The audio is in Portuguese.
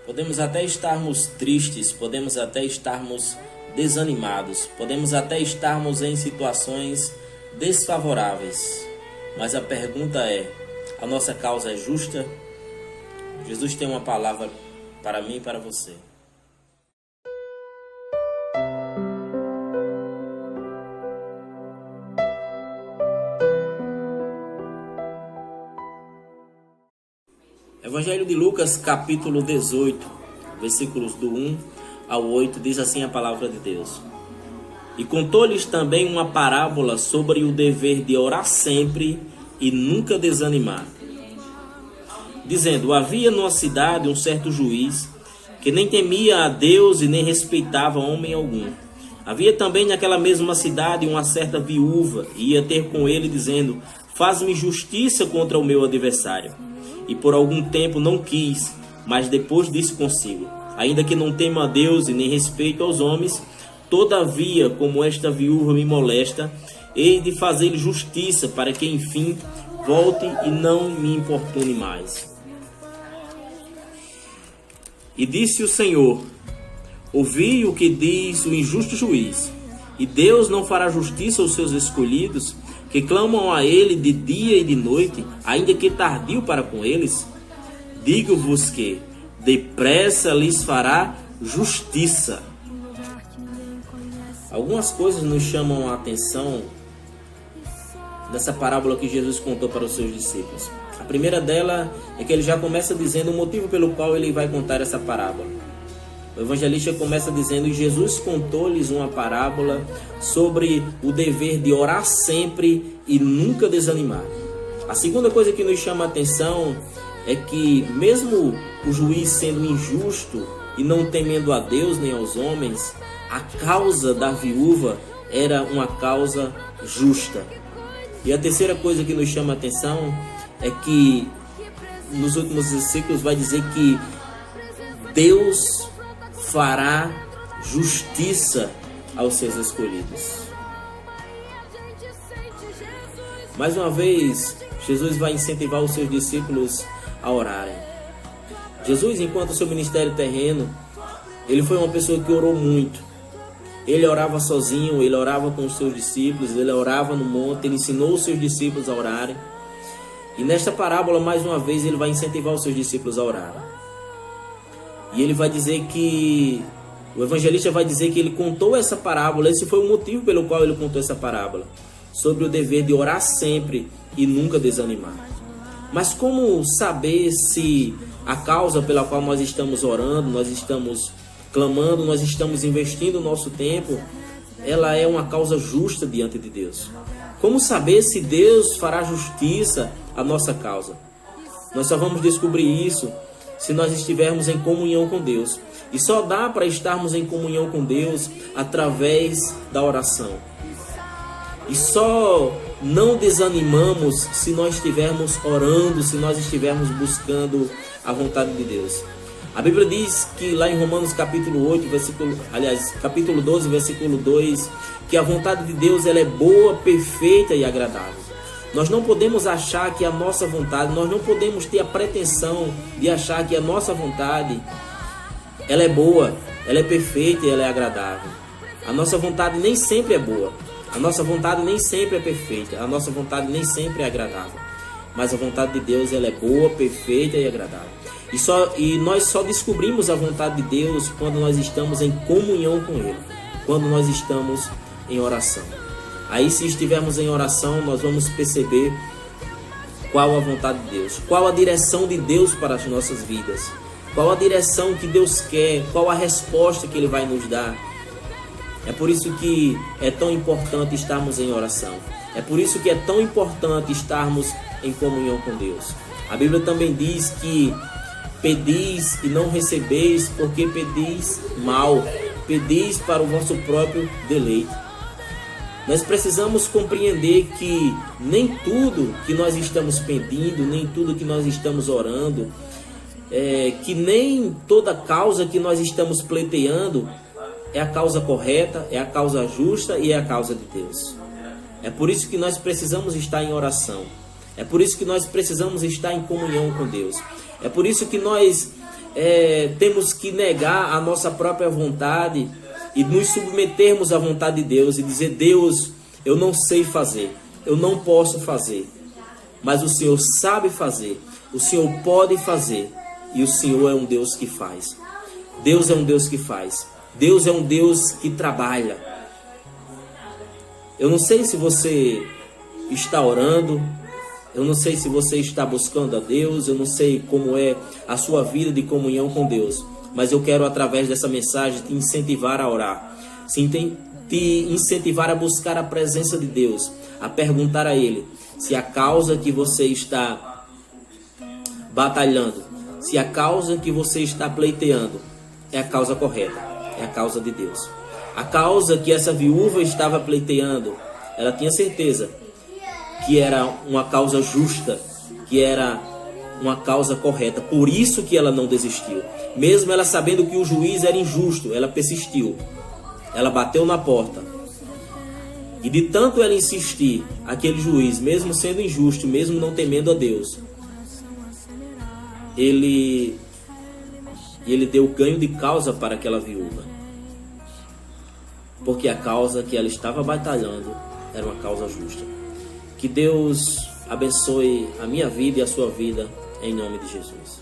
Podemos até estarmos tristes, podemos até estarmos desanimados, podemos até estarmos em situações desfavoráveis. Mas a pergunta é: a nossa causa é justa? Jesus tem uma palavra para mim e para você. Evangelho de Lucas, capítulo 18, versículos do 1 ao 8, diz assim a palavra de Deus. E contou-lhes também uma parábola sobre o dever de orar sempre e nunca desanimar, dizendo: havia numa cidade um certo juiz, que nem temia a Deus e nem respeitava homem algum. Havia também naquela mesma cidade uma certa viúva, e ia ter com ele, dizendo: faz-me justiça contra o meu adversário. E por algum tempo não quis, mas depois disse consigo: ainda que não temo a Deus e nem respeito aos homens, todavia, como esta viúva me molesta, hei de fazer-lhe justiça, para que enfim volte e não me importune mais. E disse o Senhor: ouvi o que diz o injusto juiz, e Deus não fará justiça aos seus escolhidos, que clamam a ele de dia e de noite, ainda que tardio para com eles? Digo-vos que depressa lhes fará justiça. Algumas coisas nos chamam a atenção dessa parábola que Jesus contou para os seus discípulos. A primeira dela é que ele já começa dizendo o motivo pelo qual ele vai contar essa parábola. O evangelista começa dizendo: Jesus contou-lhes uma parábola sobre o dever de orar sempre e nunca desanimar. A segunda coisa que nos chama a atenção é que, mesmo o juiz sendo injusto e não temendo a Deus nem aos homens, a causa da viúva era uma causa justa. E a terceira coisa que nos chama a atenção é que nos últimos versículos vai dizer que Deus fará justiça aos seus escolhidos. Mais uma vez, Jesus vai incentivar os seus discípulos a orarem. Jesus, enquanto seu ministério terreno, ele foi uma pessoa que orou muito. Ele orava sozinho, ele orava com os seus discípulos, ele orava no monte, ele ensinou os seus discípulos a orarem. E nesta parábola, mais uma vez, ele vai incentivar os seus discípulos a orarem. E ele vai dizer que, o evangelista vai dizer que ele contou essa parábola, esse foi o motivo pelo qual ele contou essa parábola, sobre o dever de orar sempre e nunca desanimar. Mas como saber se a causa pela qual nós estamos orando, nós estamos clamando, nós estamos investindo o nosso tempo, ela é uma causa justa diante de Deus? Como saber se Deus fará justiça à nossa causa? Nós só vamos descobrir isso se nós estivermos em comunhão com Deus. E só dá para estarmos em comunhão com Deus através da oração. E só não desanimamos se nós estivermos orando, se nós estivermos buscando a vontade de Deus. A Bíblia diz que lá em Romanos capítulo 8, capítulo 12, versículo 2, que a vontade de Deus ela é boa, perfeita e agradável. Nós não podemos achar que a nossa vontade, nós não podemos ter a pretensão de achar que a nossa vontade ela é boa, ela é perfeita e ela é agradável. A nossa vontade nem sempre é boa, a nossa vontade nem sempre é perfeita, a nossa vontade nem sempre é agradável. Mas a vontade de Deus ela é boa, perfeita e agradável. E nós só descobrimos a vontade de Deus quando nós estamos em comunhão com Ele, quando nós estamos em oração. Aí, se estivermos em oração, nós vamos perceber qual a vontade de Deus, qual a direção de Deus para as nossas vidas, qual a direção que Deus quer, qual a resposta que Ele vai nos dar. É por isso que é tão importante estarmos em oração. É por isso que é tão importante estarmos em comunhão com Deus. A Bíblia também diz que pedis e não recebeis, porque pedis mal, pedis para o vosso próprio deleite. Nós precisamos compreender que nem tudo que nós estamos pedindo, nem tudo que nós estamos orando, que nem toda causa que nós estamos pleiteando é a causa correta, é a causa justa e é a causa de Deus. É por isso que nós precisamos estar em oração. É por isso que nós precisamos estar em comunhão com Deus. É por isso que nós temos que negar a nossa própria vontade e nos submetermos à vontade de Deus e dizer: Deus, eu não sei fazer, eu não posso fazer, mas o Senhor sabe fazer, o Senhor pode fazer, e o Senhor é um Deus que faz. Deus é um Deus que faz. Deus é um Deus que trabalha. Eu não sei se você está orando, eu não sei se você está buscando a Deus, eu não sei como é a sua vida de comunhão com Deus, mas eu quero, através dessa mensagem, te incentivar a orar, te incentivar a buscar a presença de Deus, a perguntar a Ele se a causa que você está batalhando, se a causa que você está pleiteando é a causa correta, é a causa de Deus. A causa que essa viúva estava pleiteando, ela tinha certeza que era uma causa justa, que era uma causa correta. Por isso que ela não desistiu. Mesmo ela sabendo que o juiz era injusto, ela persistiu. Ela bateu na porta. E de tanto ela insistir, aquele juiz, mesmo sendo injusto, mesmo não temendo a Deus, ele deu ganho de causa para aquela viúva. Porque a causa que ela estava batalhando era uma causa justa. Que Deus abençoe a minha vida e a sua vida, em nome de Jesus.